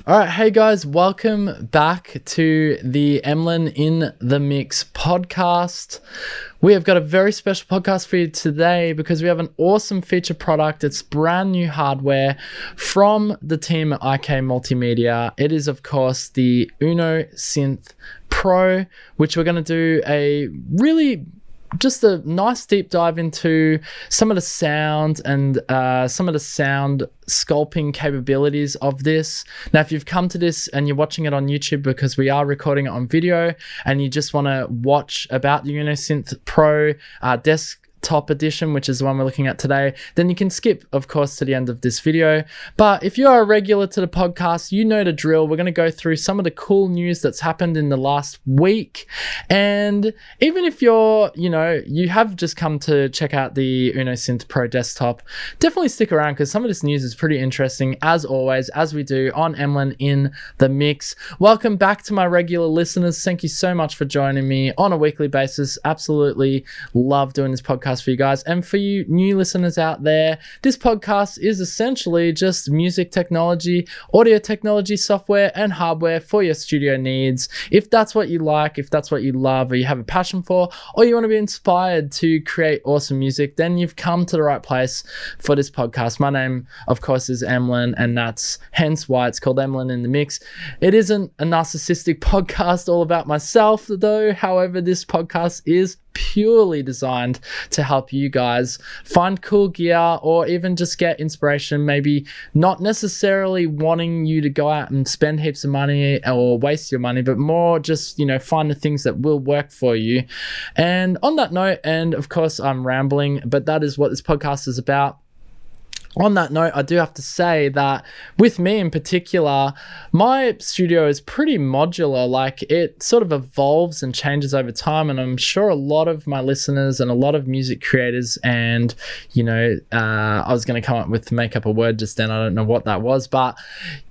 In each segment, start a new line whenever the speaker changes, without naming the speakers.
All right, hey guys, welcome back to the Emlyn in the Mix podcast. We have got a very special podcast for you today because we have an awesome feature product. It's brand new hardware from the team at IK Multimedia. It is, of course, the Uno Synth Pro, which we're going to do a really just a nice deep dive into some of the sound and some of the sound sculpting capabilities of this. Now, if you've come to this and you're watching it on YouTube because we are recording it on video and you just want to watch about the Uno Synth Pro desktop edition, which is the one we're looking at today, then you can skip, of course, to the end of this video. But if you are a regular to the podcast, you know the drill. We're going to go through some of the cool news that's happened in the last week. And even if you have just come to check out the Uno Synth Pro desktop, definitely stick around because some of this news is pretty interesting, as always, as we do on Emlyn in the Mix. Welcome back to my regular listeners. Thank you so much for joining me on a weekly basis. Absolutely love doing this podcast for you guys. And for you new listeners out there, this podcast is essentially just music technology, audio technology, software and hardware for your studio needs. If that's what you like, if that's what you love, or you have a passion for, or you want to be inspired to create awesome music, then you've come to the right place for this podcast. My name, of course, is Emlyn, and that's hence why it's called Emlyn in the Mix. It isn't a narcissistic podcast all about myself, though. However, this podcast is purely designed to help you guys find cool gear or even just get inspiration, maybe not necessarily wanting you to go out and spend heaps of money or waste your money, but more just, find the things that will work for you. And on that note, and of course I'm rambling, but that is what this podcast is about. On that note, I do have to say that with me in particular, my studio is pretty modular. Like, it sort of evolves and changes over time. And I'm sure a lot of my listeners and a lot of music creators and, I was going to come up with make up a word just then. I don't know what that was, but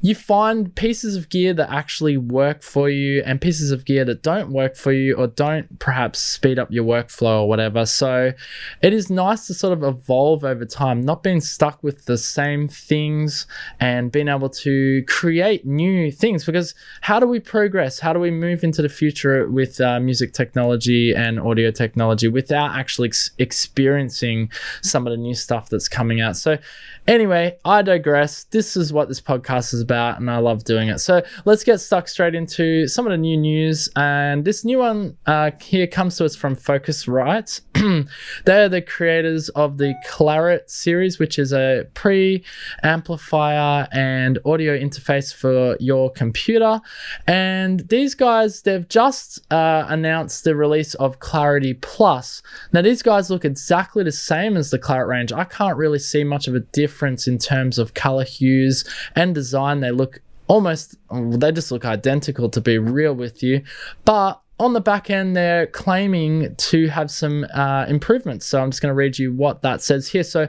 you find pieces of gear that actually work for you and pieces of gear that don't work for you or don't perhaps speed up your workflow or whatever. So it is nice to sort of evolve over time, not being stuck with the same things and being able to create new things, because how do we progress? How do we move into the future with music technology and audio technology without actually experiencing some of the new stuff that's coming out? So anyway, I digress. This is what this podcast is about, and I love doing it. So let's get stuck straight into some of the new news. And this new one here comes to us from Focusrite. They're the creators of the Clarett series, which is a pre-amplifier and audio interface for your computer. And these guys, they've just announced the release of Clarity Plus. Now, these guys look exactly the same as the Clarett range. I can't really see much of a difference in terms of color hues and design. They just look identical, to be real with you. But on the back end, they're claiming to have some improvements. So I'm just going to read you what that says here. So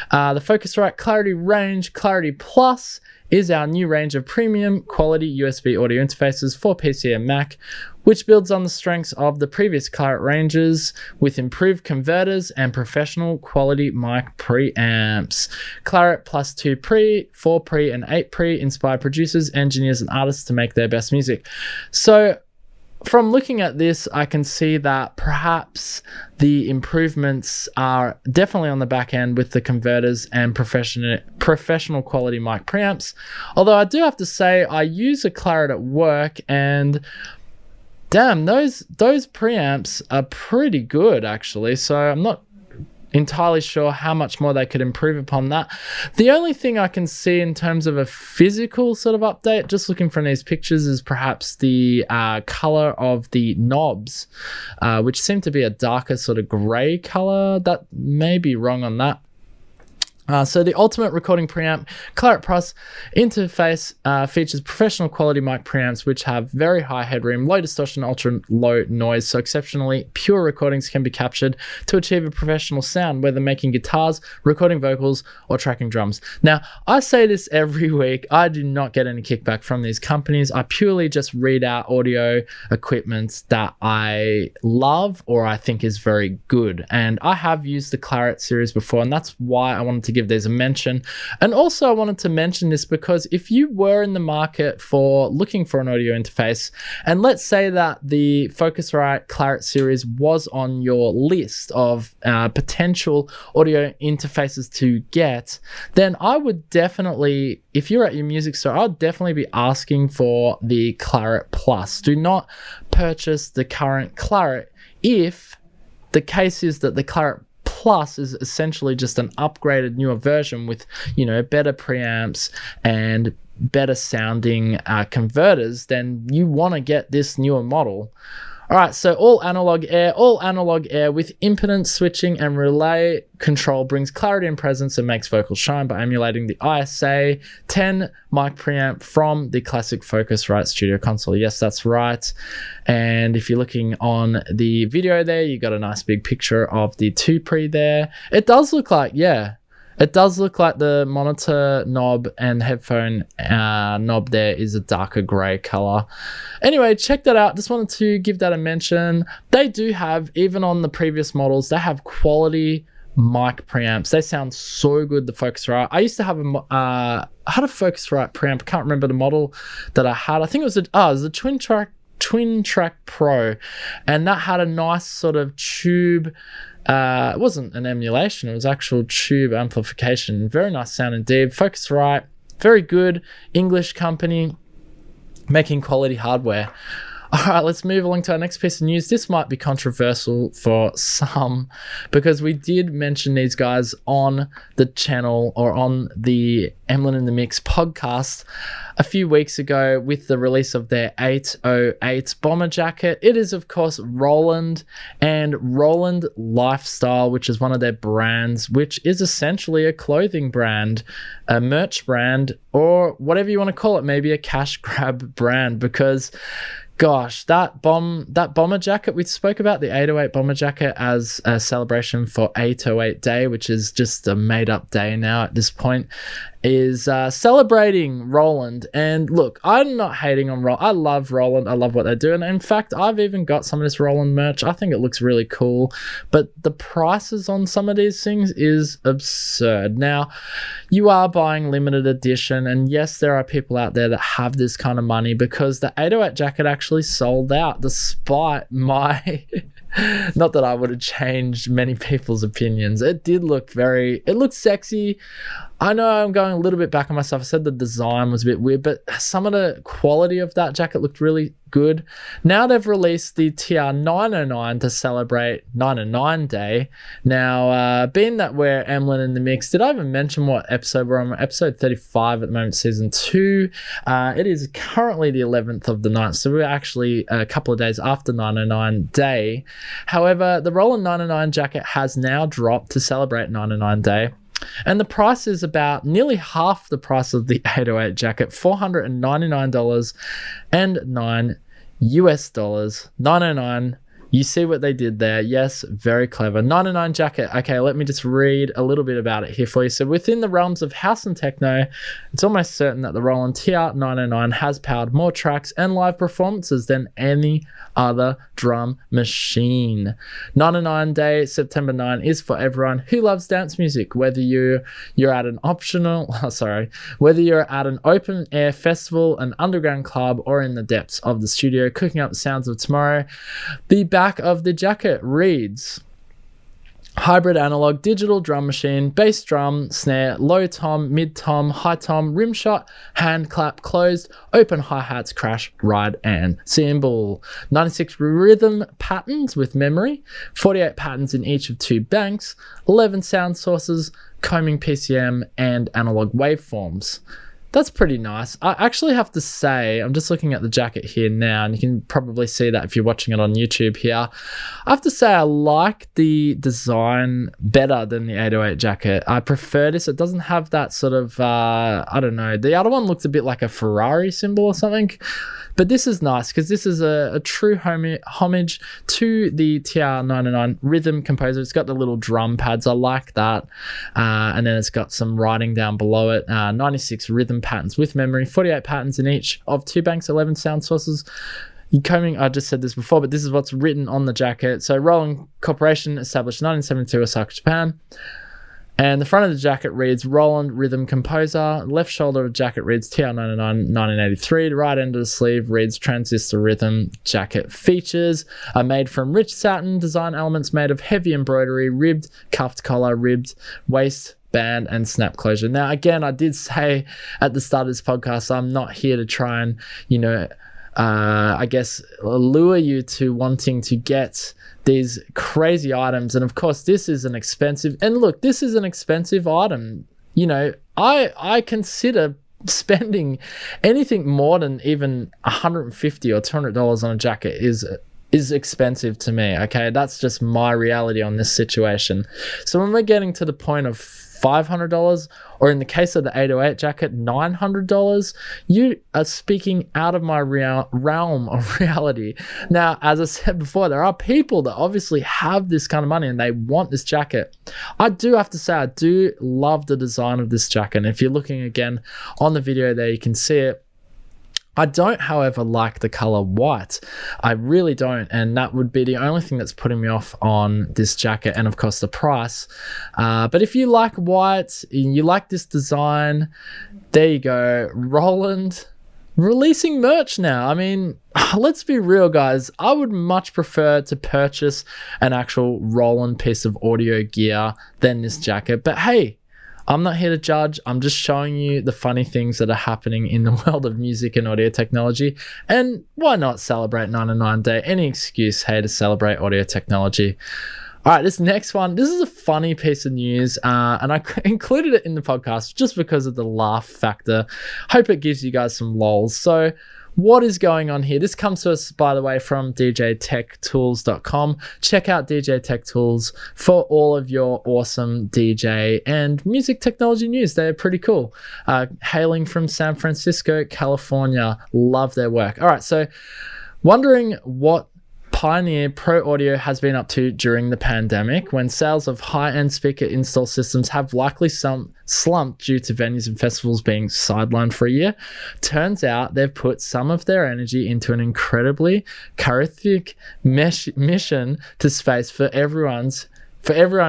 the Focusrite Clarity range, Clarity Plus, is our new range of premium quality USB audio interfaces for PC and Mac, which builds on the strengths of the previous Clarett ranges with improved converters and professional quality mic preamps. Clarett Plus 2 Pre, 4 Pre, and 8 Pre inspire producers, engineers, and artists to make their best music. So from looking at this, I can see that perhaps the improvements are definitely on the back end with the converters and professional quality mic preamps. Although I do have to say, I use a Clarett at work, and damn, those preamps are pretty good, actually. So I'm not entirely sure how much more they could improve upon that. The only thing I can see in terms of a physical sort of update, just looking from these pictures, is perhaps the color of the knobs, which seem to be a darker sort of gray color. That may be wrong on that. So the ultimate recording preamp, Clarett Plus interface features professional quality mic preamps which have very high headroom, low distortion, ultra low noise, so exceptionally pure recordings can be captured to achieve a professional sound, whether making guitars, recording vocals, or tracking drums. Now, I say this every week, I do not get any kickback from these companies. I purely just read out audio equipment that I love or I think is very good. And I have used the Clarett series before, and that's why I wanted to give these a mention. And also I wanted to mention this because if you were in the market for looking for an audio interface, and let's say that the Focusrite Clarett series was on your list of potential audio interfaces to get, then I would definitely, if you're at your music store, I'd definitely be asking for the Clarett Plus. Do not purchase the current Clarett if the case is that the Clarett Plus is essentially just an upgraded newer version with, you know, better preamps and better sounding converters. Then you want to get this newer model. All right, so all analog air with impedance switching and relay control brings clarity and presence and makes vocals shine by emulating the ISA 10 mic preamp from the classic Focusrite studio console. Yes, that's right. And if you're looking on the video there, you got a nice big picture of the 2 pre there. It does look like, yeah, it does look like the monitor knob and headphone knob there is a darker gray color. Anyway, check that out. Just wanted to give that a mention. They do have, even on the previous models, they have quality mic preamps. They sound so good, the Focusrite. I used to have I had a Focusrite preamp. I can't remember the model that I had. I think it was a Twin Track Pro, and that had a nice sort of tube. It wasn't an emulation, it was actual tube amplification. Very nice sound indeed. Focusrite, very good English company making quality hardware. All right, let's move along to our next piece of news. This might be controversial for some because we did mention these guys on the channel or on the Emlyn in the Mix podcast a few weeks ago with the release of their 808 bomber jacket. It is, of course, Roland and Roland Lifestyle, which is one of their brands, which is essentially a clothing brand, a merch brand, or whatever you want to call it, maybe a cash grab brand, because gosh, that bomber jacket, we spoke about the 808 bomber jacket as a celebration for 808 Day, which is just a made-up day now at this point, is celebrating Roland. And look, I'm not hating on Roland. I love Roland. I love what they're doing. In fact, I've even got some of this Roland merch. I think it looks really cool. But the prices on some of these things is absurd. Now, you are buying limited edition. And yes, there are people out there that have this kind of money because the 808 jacket actually sold out despite my... Not that I would have changed many people's opinions. It did look it looked sexy. I know I'm going a little bit back on myself. I said the design was a bit weird, but some of the quality of that jacket looked really good. Now they've released the TR909 to celebrate 909 Day. Now, being that we're Emlyn in the Mix, did I even mention what episode we're on? Episode 35 at the moment, season 2. It is currently the 11th of the 9th, so we're actually a couple of days after 909 Day. However, the Roland 909 jacket has now dropped to celebrate 909 Day. And the price is about nearly half the price of the 808 jacket, $499.09 US dollars. 909. You see what they did there. Yes, very clever. 909 jacket. Okay, let me just read a little bit about it here for you. So within the realms of house and techno, it's almost certain that the Roland TR909 has powered more tracks and live performances than any other drum machine. 909 Day, September 9, is for everyone who loves dance music, whether you're at an whether you're at an open air festival, an underground club, or in the depths of the studio, cooking up the sounds of tomorrow. The back of the jacket reads: hybrid analog digital drum machine, bass drum, snare, low tom, mid tom, high tom, rim shot, hand clap, closed, open hi-hats, crash, ride, and cymbal. 96 rhythm patterns with memory, 48 patterns in each of 2 banks, 11 sound sources, combing PCM, and analog waveforms. That's pretty nice. I actually have to say, I'm just looking at the jacket here now, and you can probably see that if you're watching it on YouTube here. I have to say I like the design better than the 808 jacket. I prefer this. It doesn't have that sort of, I don't know. The other one looks a bit like a Ferrari symbol or something. But this is nice because this is a true homage to the TR909 rhythm composer. It's got the little drum pads. I like that. And then it's got some writing down below it. 96 rhythm patterns with memory, 48 patterns in each of 2 banks, 11 sound sources. I just said this before, but this is what's written on the jacket. So Roland Corporation, established 1972, Osaka, Japan. And the front of the jacket reads Roland Rhythm Composer. Left shoulder of the jacket reads TR99 1983. The right end of the sleeve reads Transistor Rhythm. Jacket features are made from rich satin, design elements made of heavy embroidery, ribbed cuffed collar, ribbed waist, band, and snap closure. Now, again, I did say at the start of this podcast, I'm not here to try and, I guess, lure you to wanting to get these crazy items. And of course, this is an expensive, and look, this is an expensive item. I consider spending anything more than even $150 or $200 on a jacket is expensive to me. Okay, that's just my reality on this situation. So when we're getting to the point of $500, or in the case of the 808 jacket, $900, you are speaking out of my realm of reality. Now, as I said before, there are people that obviously have this kind of money and they want this jacket. I do have to say, I do love the design of this jacket. And if you're looking again on the video there, you can see it. I don't, however, like the color white. I really don't, and that would be the only thing that's putting me off on this jacket, and of course the price. But if you like white, you like this design, there you go. Roland releasing merch now. I mean, let's be real, guys. I would much prefer to purchase an actual Roland piece of audio gear than this jacket, but hey, I'm not here to judge. I'm just showing you the funny things that are happening in the world of music and audio technology. And why not celebrate 99 Day? Any excuse, hey, to celebrate audio technology. All right, this next one, this is a funny piece of news, and I included it in the podcast just because of the laugh factor. Hope it gives you guys some lols. So what is going on here? This comes to us, by the way, from djtechtools.com. Check out DJ Tech Tools for all of your awesome DJ and music technology news. They're pretty cool. Hailing from San Francisco, California. Love their work. All right, so wondering what Pioneer Pro Audio has been up to during the pandemic, when sales of high-end speaker install systems have likely slumped due to venues and festivals being sidelined for a year. Turns out they've put some of their energy into an incredibly charismatic mission to space for everyone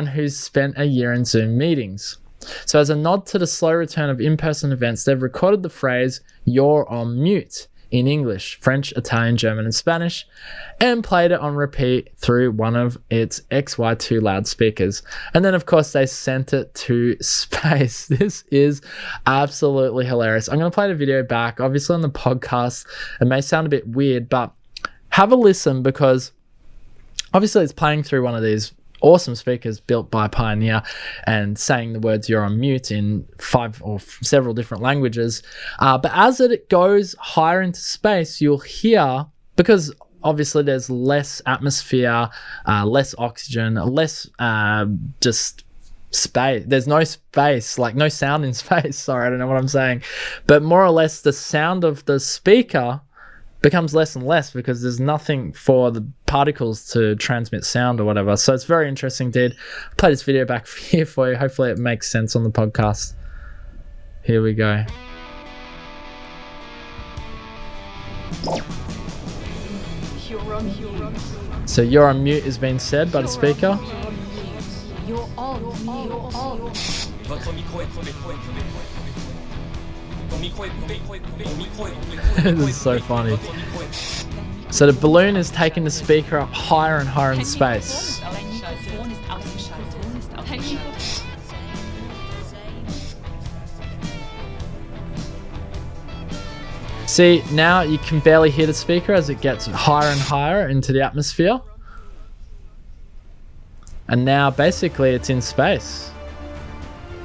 who's spent a year in Zoom meetings. So as a nod to the slow return of in-person events, they've recorded the phrase "You're on mute" in English, French, Italian, German, and Spanish, and played it on repeat through one of its XY2 loudspeakers. And then, of course, they sent it to space. This is absolutely hilarious. I'm going to play the video back. Obviously, on the podcast, it may sound a bit weird, but have a listen, because obviously it's playing through one of these awesome speakers built by Pioneer and saying the words "you're on mute" in 5 or several different languages. But as it goes higher into space, you'll hear, because obviously there's less atmosphere, less oxygen, less just space. There's no space, like no sound in space. Sorry, I don't know what I'm saying. But more or less the sound of the speaker becomes less and less because there's nothing for the particles to transmit sound or whatever. So it's very interesting, dude. I'll play this video back here for you. Hopefully it makes sense on the podcast. Here we go. So "you're on mute" is being said by the speaker. This is so funny. So the balloon is taking the speaker up higher and higher in space. See, now you can barely hear the speaker as it gets higher and higher into the atmosphere. And now basically it's in space.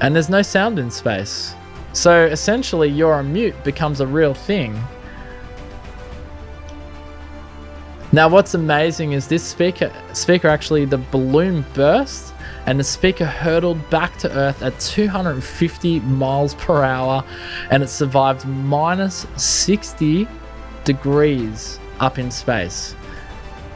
And there's no sound in space. So essentially "you're on mute" becomes a real thing. Now what's amazing is this speaker actually, the balloon burst and the speaker hurtled back to Earth at 250 miles per hour, and it survived minus 60 degrees up in space.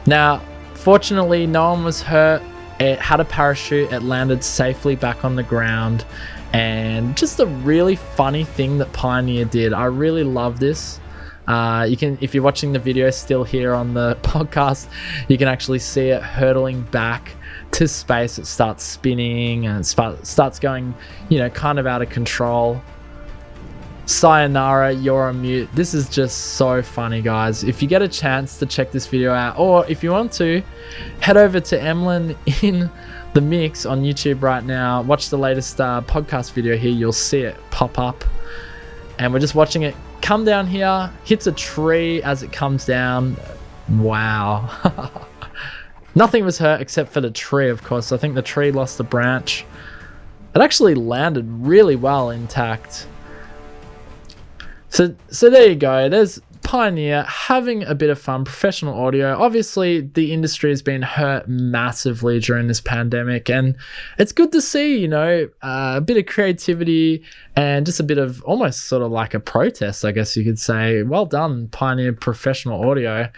Now, fortunately, no one was hurt. It had a parachute. It landed safely back on the ground. And just a really funny thing that Pioneer did. I really love this. You can, if you're watching the video still here on the podcast, you can actually see it hurtling back to space. It starts spinning and starts going, kind of out of control. Sayonara, you're on mute. This is just so funny, guys. If you get a chance to check this video out, or if you want to, head over to Emlyn in the Mix on YouTube right now. Watch the latest podcast video here. You'll see it pop up. And we're just watching it come down here, hits a tree as it comes down. Wow. Nothing was hurt except for the tree, of course. I think the tree lost a branch. It actually landed really well intact. So there you go. There's Pioneer having a bit of fun, professional audio. Obviously, the industry has been hurt massively during this pandemic, and it's good to see, a bit of creativity and just a bit of almost sort of like a protest, I guess you could say. Well done, Pioneer Professional Audio.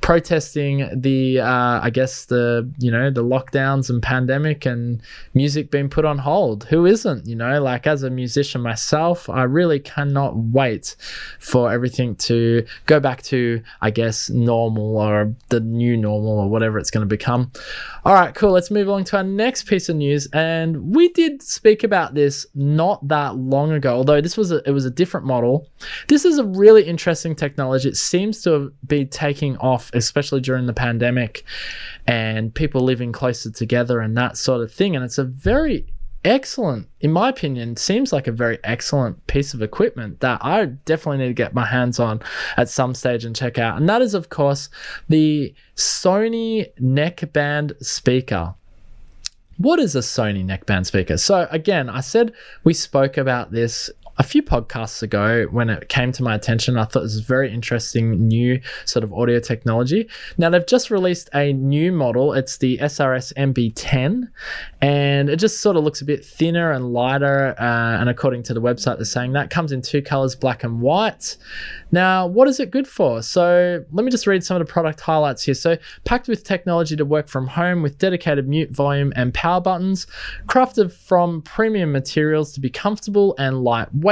Protesting the the lockdowns and pandemic and music being put on hold. Who isn't? Like, as a musician myself, I really cannot wait for everything to go back to, I guess, normal, or the new normal, or whatever it's going to become. All right, cool. Let's move along to our next piece of news. And we did speak about this not that long ago, although it was a different model. This is a really interesting technology. It seems to be taking off, especially during the pandemic and people living closer together and that sort of thing. And it's a very excellent, in my opinion, seems like a very excellent piece of equipment that I definitely need to get my hands on at some stage and check out. And that is, of course, the Sony Neckband speaker. What is a Sony Neckband speaker? So again, I said we spoke about this a few podcasts ago when it came to my attention. I thought this was very interesting new sort of audio technology. Now, they've just released a new model. It's the SRS MB10, and it just sort of looks a bit thinner and lighter, and according to the website, they're saying that comes in two colors, black and white. Now, what is it good for? So let me just read some of the product highlights here. So, packed with technology to work from home with dedicated mute, volume, and power buttons, crafted from premium materials to be comfortable and lightweight,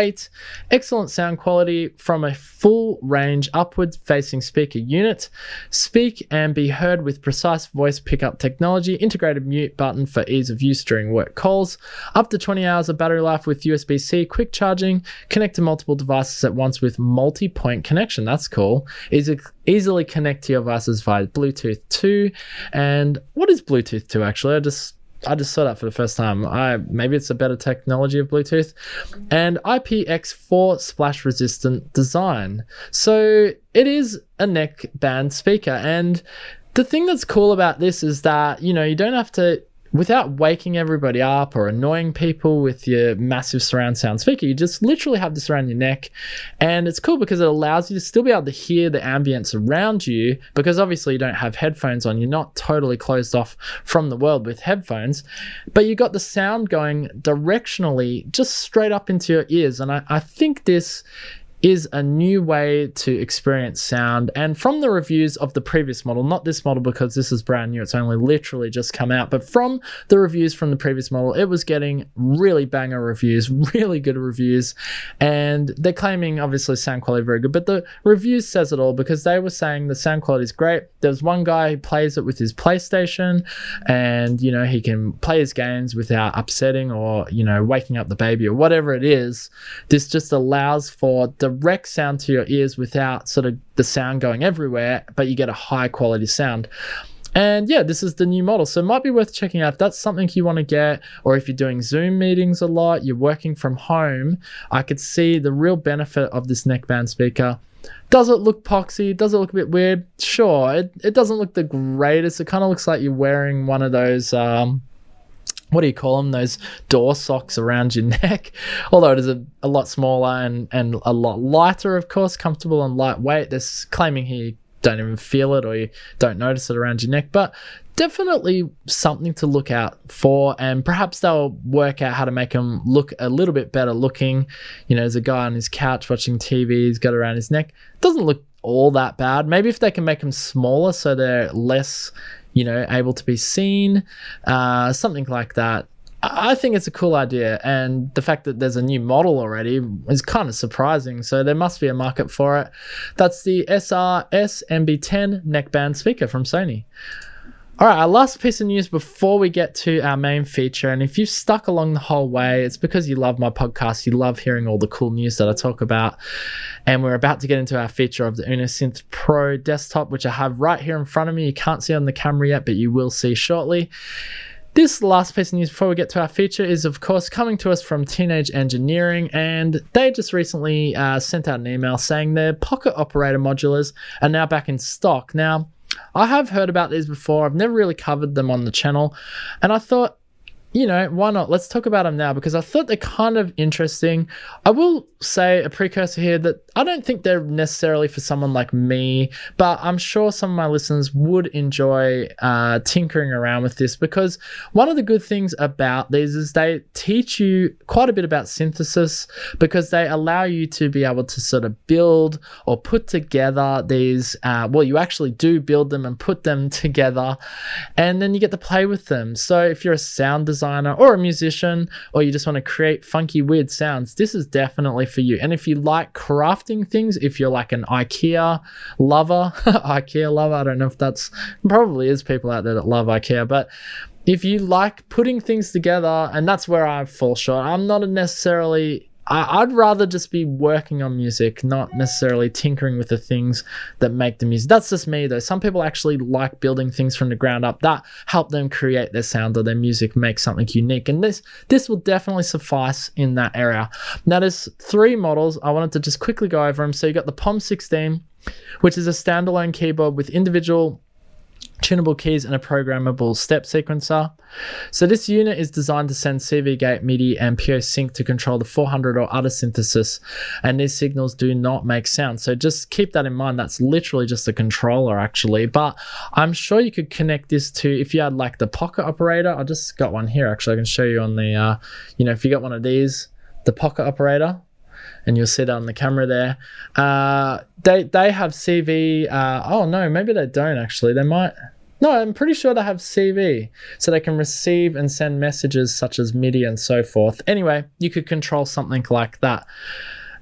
excellent sound quality from a full range upward facing speaker unit, speak and be heard with precise voice pickup technology, integrated mute button for ease of use during work calls, up to 20 hours of battery life with USB-C quick charging, connect to multiple devices at once with multi-point connection. That's cool. Easily connect to your devices via Bluetooth 2. And what is Bluetooth 2 actually? I just saw that for the first time. Maybe it's a better technology of Bluetooth. And IPX4 splash resistant design. So it is a neckband speaker. And the thing that's cool about this is that, you don't have to, without waking everybody up or annoying people with your massive surround sound speaker, you just literally have this around your neck. And it's cool because it allows you to still be able to hear the ambience around you, because obviously you don't have headphones on. You're not totally closed off from the world with headphones, but you got the sound going directionally just straight up into your ears. And I think this is a new way to experience sound. And from the reviews of the previous model, not this model because this is brand new, it's only literally just come out, but from the reviews from the previous model, it was getting really banger reviews, really good reviews. And they're claiming obviously sound quality very good, but the reviews says it all, because they were saying the sound quality is great. There's one guy who plays it with his PlayStation, and he can play his games without upsetting or waking up the baby or whatever it is. This just allows for direct sound to your ears without sort of the sound going everywhere, but you get a high quality sound. And yeah, this is the new model, so it might be worth checking out if that's something you want to get, or if you're doing Zoom meetings a lot, you're working from home. I could see the real benefit of this neckband speaker. Does it look poxy? Does it look a bit weird? Sure, it doesn't look the greatest. It kind of looks like you're wearing one of those what do you call them? Those door socks around your neck. Although it is a lot smaller and a lot lighter, of course, comfortable and lightweight. They're claiming here you don't even feel it or you don't notice it around your neck. But definitely something to look out for, and perhaps they'll work out how to make them look a little bit better looking. There's a guy on his couch watching TV, he's got it around his neck. Doesn't look all that bad. Maybe if they can make them smaller so they're less able to be seen, something like that. I think it's a cool idea, and the fact that there's a new model already is kind of surprising, so there must be a market for it. That's the SRS MB10 neckband speaker from Sony. All right, our last piece of news before we get to our main feature, and if you've stuck along the whole way, it's because you love my podcast, you love hearing all the cool news that I talk about, and we're about to get into our feature of the Uno Synth Pro desktop, which I have right here in front of me. You can't see on the camera yet, but you will see shortly. This last piece of news before we get to our feature is, of course, coming to us from Teenage Engineering, and they just recently sent out an email saying their pocket operator modulars are now back in stock. Now, I have heard about these before. I've never really covered them on the channel, and I thought, you know, why not? Let's talk about them now, because I thought they're kind of interesting. I will say a precursor here that I don't think they're necessarily for someone like me, but I'm sure some of my listeners would enjoy tinkering around with this, because one of the good things about these is they teach you quite a bit about synthesis, because they allow you to be able to sort of build or put together these, well, you actually do build them and put them together, and then you get to play with them. So if you're a sound designer or a musician, or you just want to create funky, weird sounds, this is definitely for you. And if you like crafting things, if you're like an IKEA lover, I don't know if that's, probably is people out there that love IKEA, but if you like putting things together, and that's where I fall short. I'm not necessarily, I'd rather just be working on music, not necessarily tinkering with the things that make the music. That's just me though. Some people actually like building things from the ground up that help them create their sound or their music, make something unique. And this will definitely suffice in that area. Now there's 3 models. I wanted to just quickly go over them. So you got the POM 16, which is a standalone keyboard with individual tunable keys and a programmable step sequencer. So this unit is designed to send CV gate, MIDI, and PO sync to control the 400 or other synthesis, and these signals do not make sound. So just keep that in mind. That's literally just a controller actually, but I'm sure you could connect this to, if you had like the pocket operator. I just got one here actually. I can show you on the, you know, if you got one of these, the pocket operator, and you'll see that on the camera there. They have CV. Oh no, maybe they don't actually. They might. No, I'm pretty sure they have CV, so they can receive and send messages such as MIDI and so forth. Anyway, you could control something like that.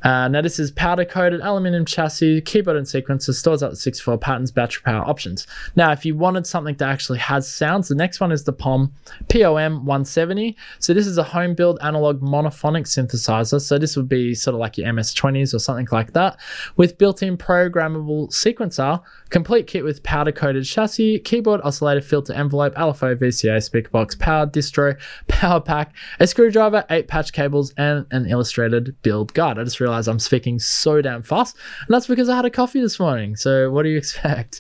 Now this is powder-coated aluminum chassis, keyboard and sequencer, stores up to 64 patterns, battery power options. Now, if you wanted something that actually has sounds, the next one is the POM 170. So this is a home-build analog monophonic synthesizer. So this would be sort of like your MS-20s or something like that, with built-in programmable sequencer, complete kit with powder-coated chassis, keyboard, oscillator, filter, envelope, LFO, VCA, speaker box, power distro, power pack, a screwdriver, 8 patch cables, and an illustrated build guide. I just realized I'm speaking so damn fast, and that's because I had a coffee this morning. So what do you expect?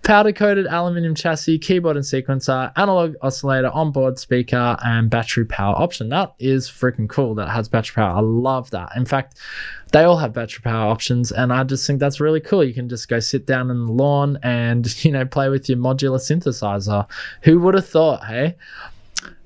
Powder coated aluminum chassis, keyboard and sequencer, analog oscillator, onboard speaker, and battery power option. That is freaking cool that it has battery power. I love that. In fact, they all have battery power options, and I just think that's really cool. You can just go sit down in the lawn and, you know, play with your modular synthesizer. Who would have thought, hey?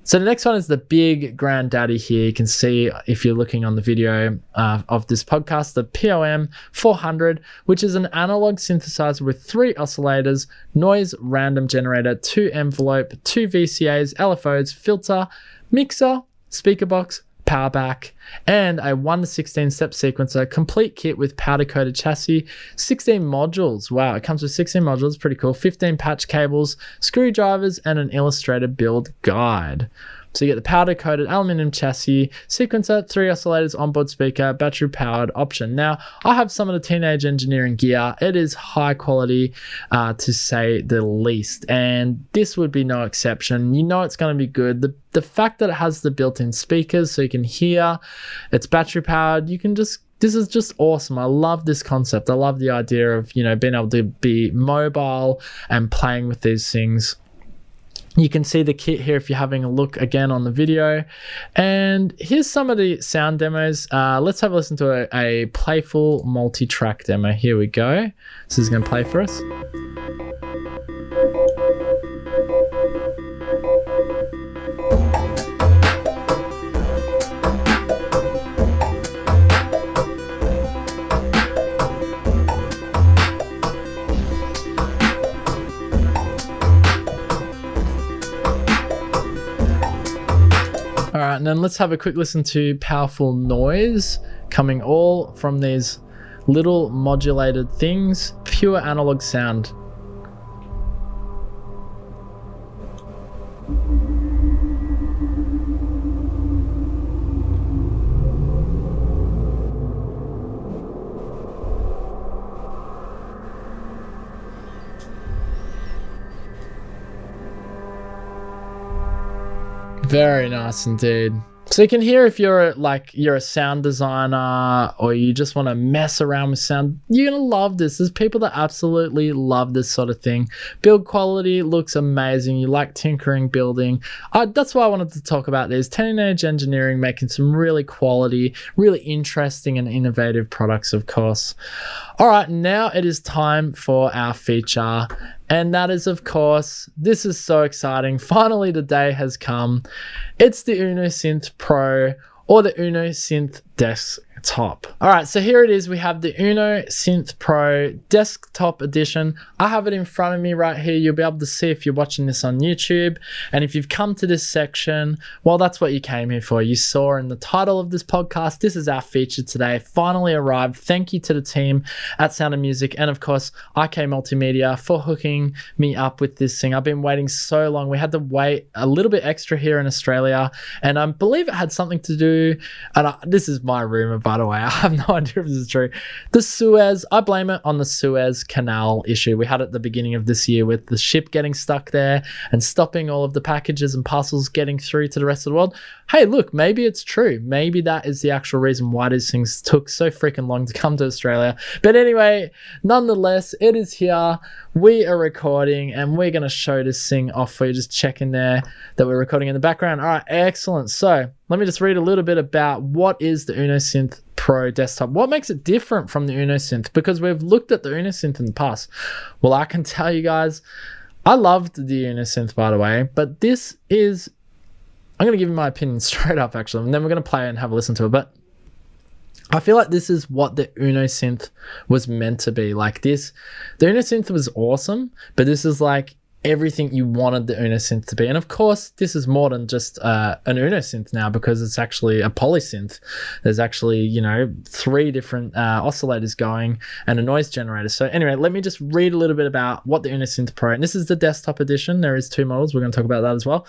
So the next one is the big granddaddy here. You can see if you're looking on the video of this podcast, the POM 400, which is an analog synthesizer with 3 oscillators, noise random generator, 2 envelope, 2 VCAs, LFOs, filter, mixer, speaker box, power back, and a 1-to-16 step sequencer, complete kit with powder-coated chassis, 16 modules. Wow, it comes with 16 modules, pretty cool. 15 patch cables, screwdrivers, and an illustrated build guide. So you get the powder-coated aluminum chassis, sequencer, 3 oscillators, onboard speaker, battery-powered option. Now, I have some of the Teenage Engineering gear. It is high quality, to say the least, and this would be no exception. You know it's going to be good. The fact that it has the built-in speakers so you can hear, it's battery-powered, you can just, this is just awesome. I love this concept. I love the idea of, you know, being able to be mobile and playing with these things. You can see the kit here if you're having a look again on the video. And here's some of the sound demos. Let's have a listen to a playful multi-track demo. Here we go. This is going to play for us. All right, and then let's have a quick listen to powerful noise coming all from these little modulated things, pure analog sound. Very nice indeed. So you can hear if you're a sound designer or you just want to mess around with sound, you're going to love this. There's people that absolutely love this sort of thing. Build quality looks amazing. You like tinkering, building. That's why I wanted to talk about this. 10 Age Engineering making some really quality, really interesting and innovative products, of course. All right, now it is time for our feature. And that is, of course, this is so exciting. Finally, the day has come. It's the Uno Synth Pro or the Uno Synth Desktop. All right, so here it is. We have the Uno Synth Pro Desktop Edition. I have it in front of me right here. You'll be able to see if you're watching this on YouTube. And if you've come to this section, well, that's what you came here for. You saw in the title of this podcast, this is our feature today. Finally arrived. Thank you to the team at Sound of Music and, of course, IK Multimedia for hooking me up with this thing. I've been waiting so long. We had to wait a little bit extra here in Australia, and I believe it had something to do, and this is my rumor, by the way. I have no idea if this is true. The Suez, I blame it on the Suez Canal issue. We had it at the beginning of this year with the ship getting stuck there and stopping all of the packages and parcels getting through to the rest of the world. Hey, look, maybe it's true. Maybe that is the actual reason why these things took so freaking long to come to Australia. But anyway, nonetheless, it is here. We are recording and we're going to show this thing off for you. Just checking there that we're recording in the background. All right, excellent. So let me just read a little bit about what is the Uno Synth Pro Desktop. What makes it different from the Uno Synth? Because we've looked at the Uno Synth in the past. Well, I can tell you guys, I loved the Uno Synth, by the way, but this is, I'm going to give you my opinion straight up, actually, and then we're going to play it and have a listen to it. But I feel like this is what the Uno Synth was meant to be. Like this, the Uno Synth was awesome, but this is like everything you wanted the Uno Synth to be. And of course, this is more than just an Uno Synth now, because it's actually a polysynth. There's actually, you know, 3 different oscillators going and a noise generator. So anyway, let me just read a little bit about what the Uno Synth Pro, and this is the desktop edition. There is 2 models. We're going to talk about that as well.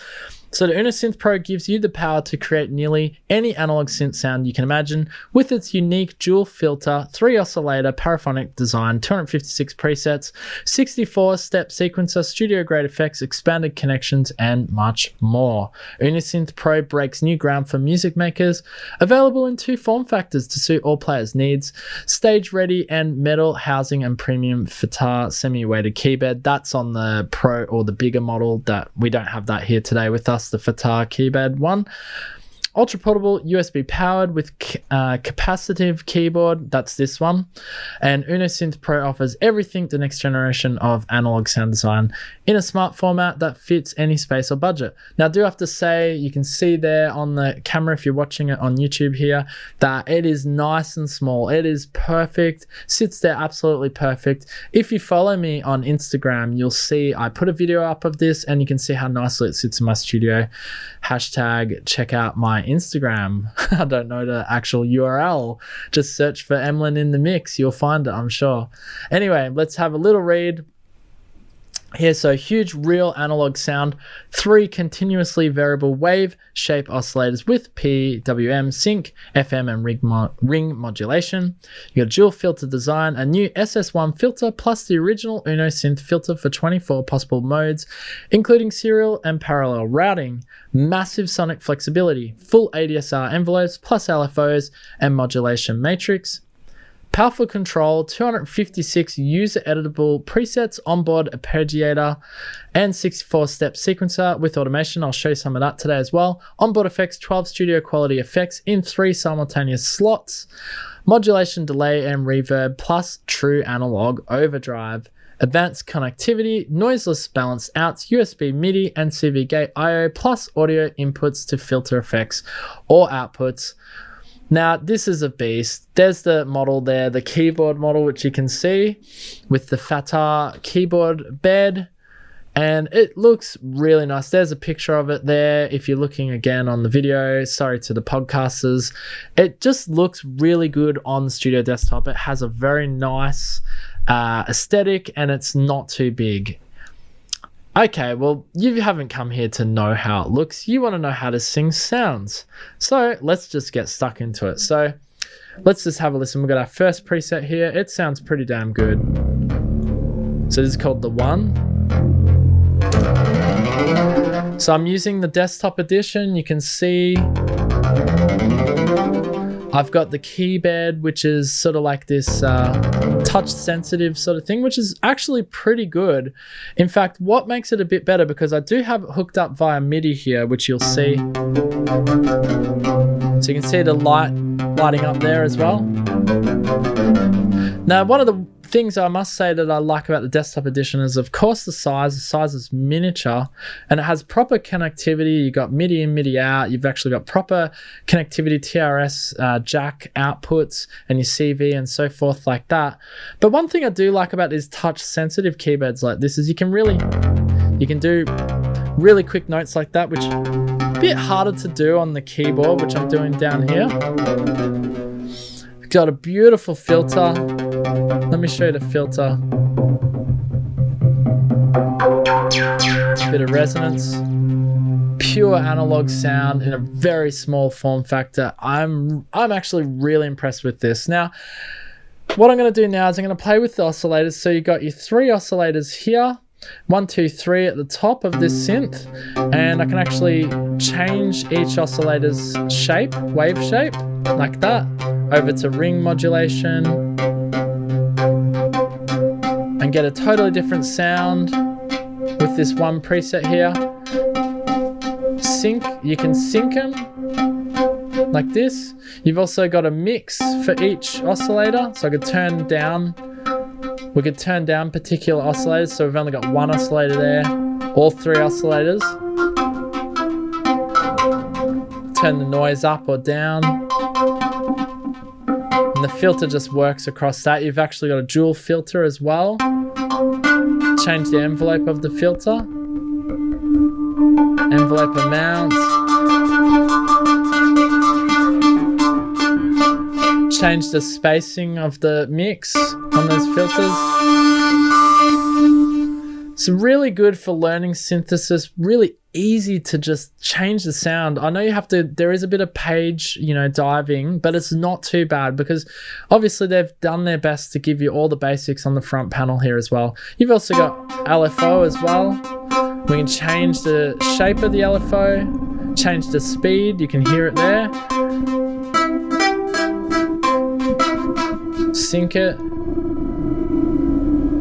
So the Uno Synth Pro gives you the power to create nearly any analog synth sound you can imagine with its unique dual filter, 3 oscillator, paraphonic design, 256 presets, 64-step sequencer, studio-grade effects, expanded connections, and much more. Uno Synth Pro breaks new ground for music makers, available in 2 form factors to suit all players' needs: stage-ready and metal housing and premium FITAR semi-weighted keyboard. That's on the Pro or the bigger model. That we don't have that here today with us, the FITAR keyboard one. Ultra portable, USB powered with capacitive keyboard. That's this one. And Uno Synth Pro offers everything the next generation of analog sound design in a smart format that fits any space or budget. Now, I do have to say, you can see there on the camera, if you're watching it on YouTube here, that it is nice and small. It is perfect, sits there absolutely perfect. If you follow me on Instagram, you'll see I put a video up of this and you can see how nicely it sits in my studio. Hashtag check out my Instagram. I don't know the actual URL. Just search for Emlyn in the Mix. You'll find it, I'm sure. Anyway, let's have a little read here. So huge real analog sound, 3 continuously variable wave shape oscillators with PWM, sync, FM, and ring modulation. You got dual filter design, a new SS1 filter, plus the original Uno Synth filter for 24 possible modes, including serial and parallel routing. Massive sonic flexibility, full ADSR envelopes, plus LFOs and modulation matrix. Powerful control, 256 user-editable presets, onboard arpeggiator, and 64-step sequencer with automation. I'll show you some of that today as well. Onboard effects, 12 studio quality effects in 3 simultaneous slots. Modulation, delay, and reverb, plus true analog overdrive. Advanced connectivity, noiseless balanced outs, USB, MIDI, and CV gate I/O, plus audio inputs to filter effects or outputs. Now, this is a beast. There's the model there, the keyboard model, which you can see with the FITAR keyboard bed. and it looks really nice. There's a picture of it there if you're looking again on the video. Sorry to the podcasters. It just looks really good on the studio desktop. It has a very nice aesthetic, and it's not too big. Okay, well, you haven't come here to know how it looks. You want to know how this thing sounds. So let's just get stuck into it. So let's just have a listen. We've got our first preset here. It sounds pretty damn good. So this is called the One. So I'm using the desktop edition. You can see I've got the key bed, which is sort of like this touch sensitive sort of thing, which is actually pretty good. In fact, what makes it a bit better, because I do have it hooked up via MIDI here, which you'll see. So you can see the lighting up there as well. Now, one of the things I must say that I like about the desktop edition is, of course, the size. The size is miniature, and it has proper connectivity. You got MIDI in, MIDI out. You've actually got proper connectivity, TRS, jack outputs, and your CV and so forth like that. But one thing I do like about these touch sensitive keyboards like this is you can do really quick notes like that, which is a bit harder to do on the keyboard, which I'm doing down here. Got a beautiful filter. Let me show you the filter. Bit of resonance. Pure analog sound in a very small form factor. I'm actually really impressed with this. Now, what I'm going to do now is I'm going to play with the oscillators. So you got your 3 oscillators here. 1, 2, 3 at the top of this synth, and I can actually change each oscillator's shape, wave shape, like that, over to ring modulation, and get a totally different sound with this one preset here. Sync, you can sync them like this. You've also got a mix for each oscillator, so I could turn down. We could turn down particular oscillators, so we've only got 1 oscillator there, all 3 oscillators. Turn the noise up or down. And the filter just works across that. You've actually got a dual filter as well. Change the envelope of the filter. Envelope amount. Change the spacing of the mix on those filters. It's really good for learning synthesis, really easy to just change the sound. I know you have to, there is a bit of page, diving, but it's not too bad because obviously they've done their best to give you all the basics on the front panel here as well. You've also got LFO as well. We can change the shape of the LFO, change the speed, you can hear it there. Sync it.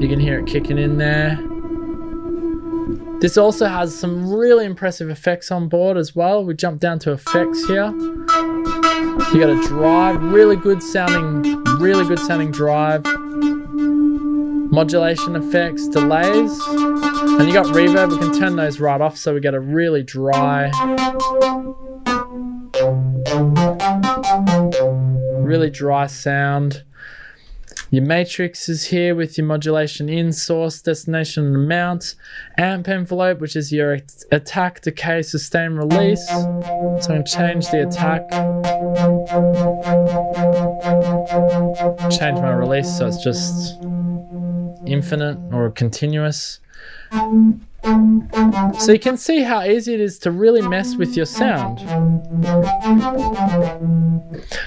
You can hear it kicking in there. This also has some really impressive effects on board as well. We jump down to effects here. You got a drive, really good sounding drive. Modulation effects, delays, and you got reverb. We can turn those right off so we get a really dry, sound. Your matrix is here with your modulation in, source, destination, and amount. Amp envelope, which is your attack, decay, sustain, release. So I'm going to change the attack. Change my release so it's just infinite or continuous. So you can see how easy it is to really mess with your sound.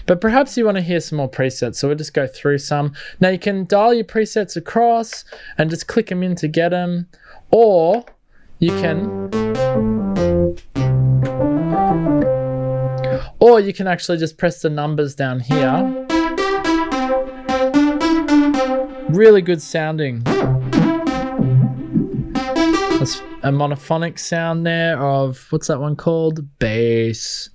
But perhaps you want to hear some more presets, so we'll just go through some. Now you can dial your presets across and just click them in to get them, or you can actually just press the numbers down here. Really good sounding. That's a monophonic sound there of, what's that one called? Bass.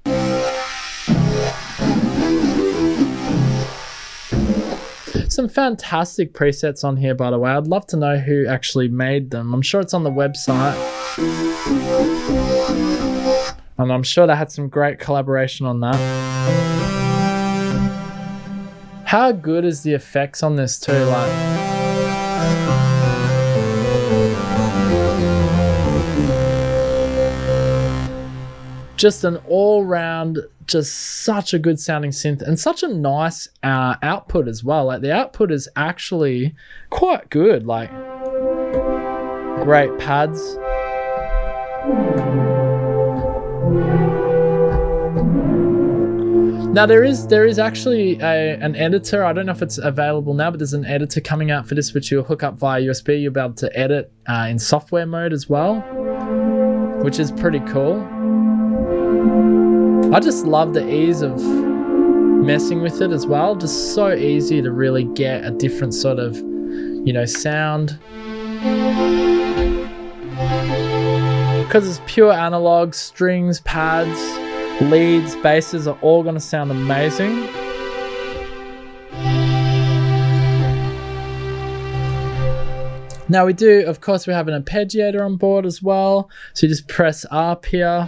Some fantastic presets on here, by the way. I'd love to know who actually made them. I'm sure it's on the website. And I'm sure they had some great collaboration on that. How good is the effects on this too? Like, just an all-round, just such a good sounding synth and such a nice output as well. Like the output is actually quite good, like great pads. Now there is actually an editor. I don't know if it's available now, but there's an editor coming out for this which you'll hook up via USB. You'll be able to edit in software mode as well, which is pretty cool. I just love the ease of messing with it as well. Just so easy to really get a different sort of, sound. Because it's pure analog, strings, pads, leads, basses are all going to sound amazing. Now we do, of course, we have an arpeggiator on board as well. So you just press up here.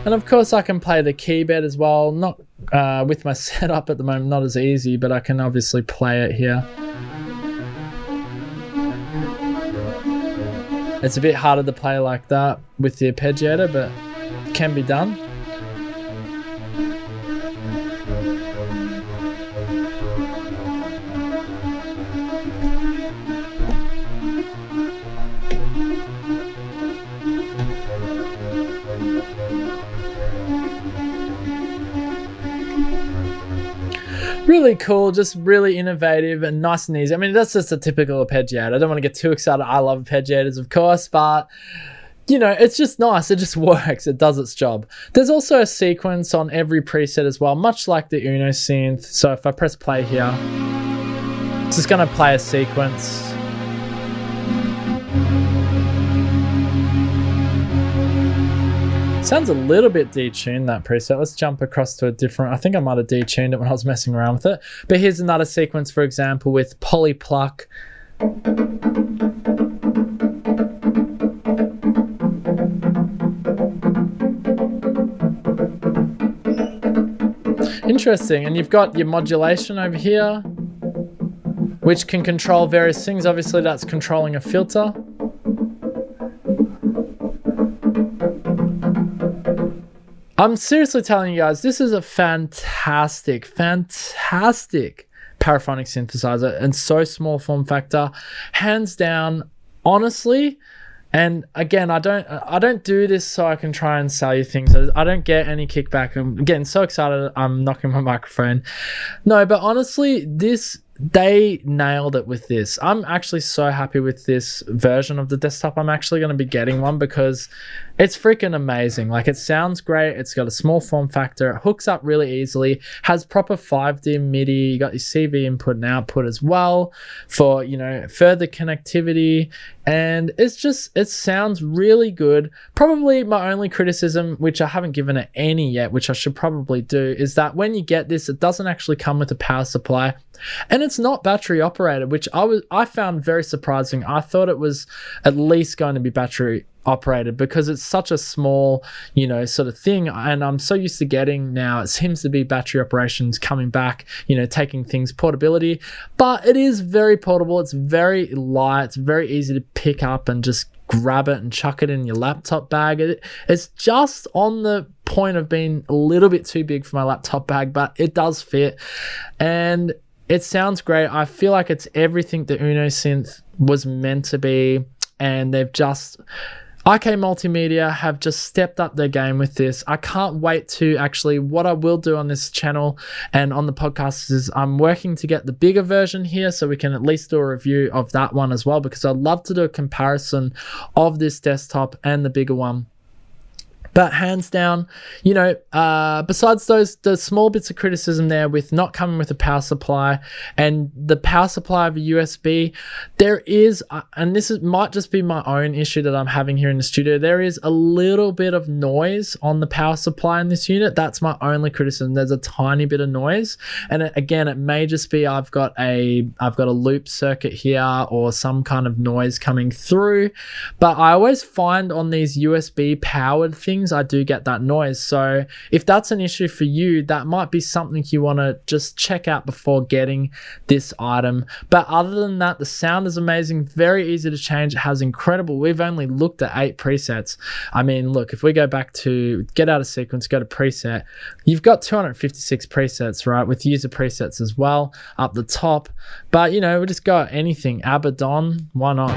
And of course I can play the key bed as well. Not with my setup at the moment, not as easy, but I can obviously play it here. It's a bit harder to play like that with the arpeggiator, but it can be done. Really cool, just really innovative and nice and easy. I mean, that's just a typical arpeggiator. I don't want to get too excited. I love arpeggiators, of course, but it's just nice. It just works. It does its job. There's also a sequence on every preset as well, much like the Uno Synth. So if I press play here, it's just going to play a sequence. Sounds a little bit detuned, that preset. Let's jump across to a different. I think I might have detuned it when I was messing around with it. But here's another sequence, for example, with Polypluck. Interesting. And you've got your modulation over here, which can control various things. Obviously, that's controlling a filter. I'm seriously telling you guys, this is a fantastic paraphonic synthesizer and so small form factor, hands down, honestly. And again, I don't do this so I can try and sell you things. I don't get any kickback. I'm getting so excited I'm knocking my microphone. No, but honestly, they nailed it with this. I'm actually so happy with this version of the desktop. I'm actually going to be getting one because it's freaking amazing. Like, it sounds great. It's got a small form factor. It hooks up really easily. Has proper 5D MIDI. You got your CV input and output as well for, further connectivity. And it sounds really good. Probably my only criticism, which I haven't given it any yet, which I should probably do, is that when you get this, it doesn't actually come with a power supply. And it's not battery operated, which I found very surprising. I thought it was at least going to be battery operated because it's such a small, sort of thing. And I'm so used to getting now, it seems to be battery operations coming back, taking things portability. But it is very portable. It's very light. It's very easy to pick up and just grab it and chuck it in your laptop bag. It's just on the point of being a little bit too big for my laptop bag, but it does fit. And it sounds great. I feel like it's everything the Uno Synth was meant to be, and they've just... IK Multimedia have just stepped up their game with this. I can't wait to actually, what I will do on this channel and on the podcast is I'm working to get the bigger version here so we can at least do a review of that one as well, because I'd love to do a comparison of this desktop and the bigger one. But hands down, besides the small bits of criticism there with not coming with a power supply and the power supply of a USB, there is, and might just be my own issue that I'm having here in the studio, there is a little bit of noise on the power supply in this unit. That's my only criticism. There's a tiny bit of noise. And it may just be I've got a loop circuit here or some kind of noise coming through. But I always find on these USB powered things, iTunes, I do get that noise. So if that's an issue for you, that might be something you want to just check out before getting this item. But other than that, the sound is amazing, very easy to change. It has incredible, we've only looked at 8 presets. I mean, look, if we go back to get out of sequence, go to preset, you've got 256 presets, right? With user presets as well up the top. But you know, we just got anything. Abaddon, why not?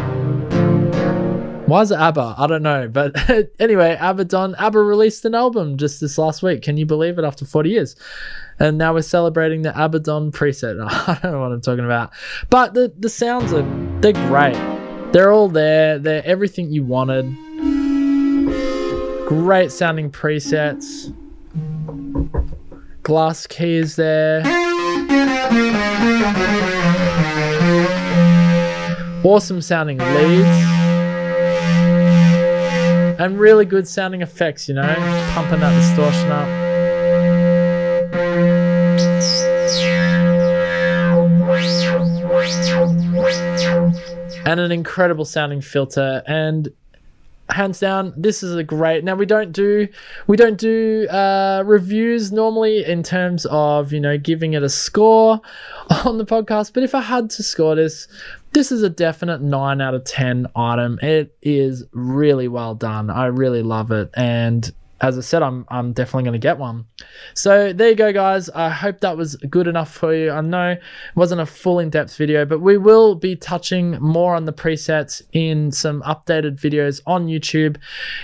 Why is it ABBA? I don't know. But anyway, Abaddon. ABBA released an album just this last week. Can you believe it? After 40 years. And now we're celebrating the Abaddon preset. I don't know what I'm talking about. But the sounds they're great. They're all there. They're everything you wanted. Great sounding presets. Glass keys there. Awesome sounding leads. And really good sounding effects, you know, pumping that distortion up. And an incredible sounding filter. And hands down, this is a great. Now we don't do reviews normally in terms of, you know, giving it a score on the podcast. But if I had to score this is a definite 9 out of 10 item. It is really well done. I really love it. And as I said, I'm definitely going to get one. So there you go, guys. I hope that was good enough for you. I know it wasn't a full in-depth video, but we will be touching more on the presets in some updated videos on YouTube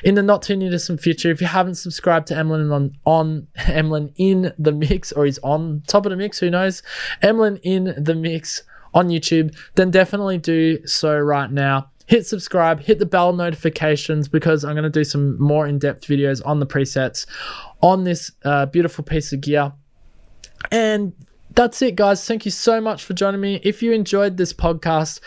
in the not too near distant future. If you haven't subscribed to Emlyn on Emlyn in the Mix, or he's on top of the mix, who knows? Emlyn in the Mix on YouTube, then definitely do so right now. Hit subscribe, hit the bell notifications, because I'm going to do some more in-depth videos on the presets on this beautiful piece of gear. And that's it, guys. Thank you so much for joining me. If you enjoyed this podcast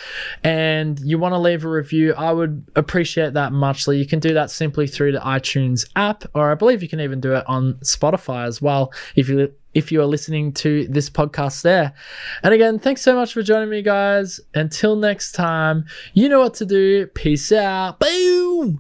and you want to leave a review, I would appreciate that muchly. You can do that simply through the iTunes app, or I believe you can even do it on Spotify as well if you are listening to this podcast there. And again, thanks so much for joining me, guys. Until next time, you know what to do. Peace out. Boom.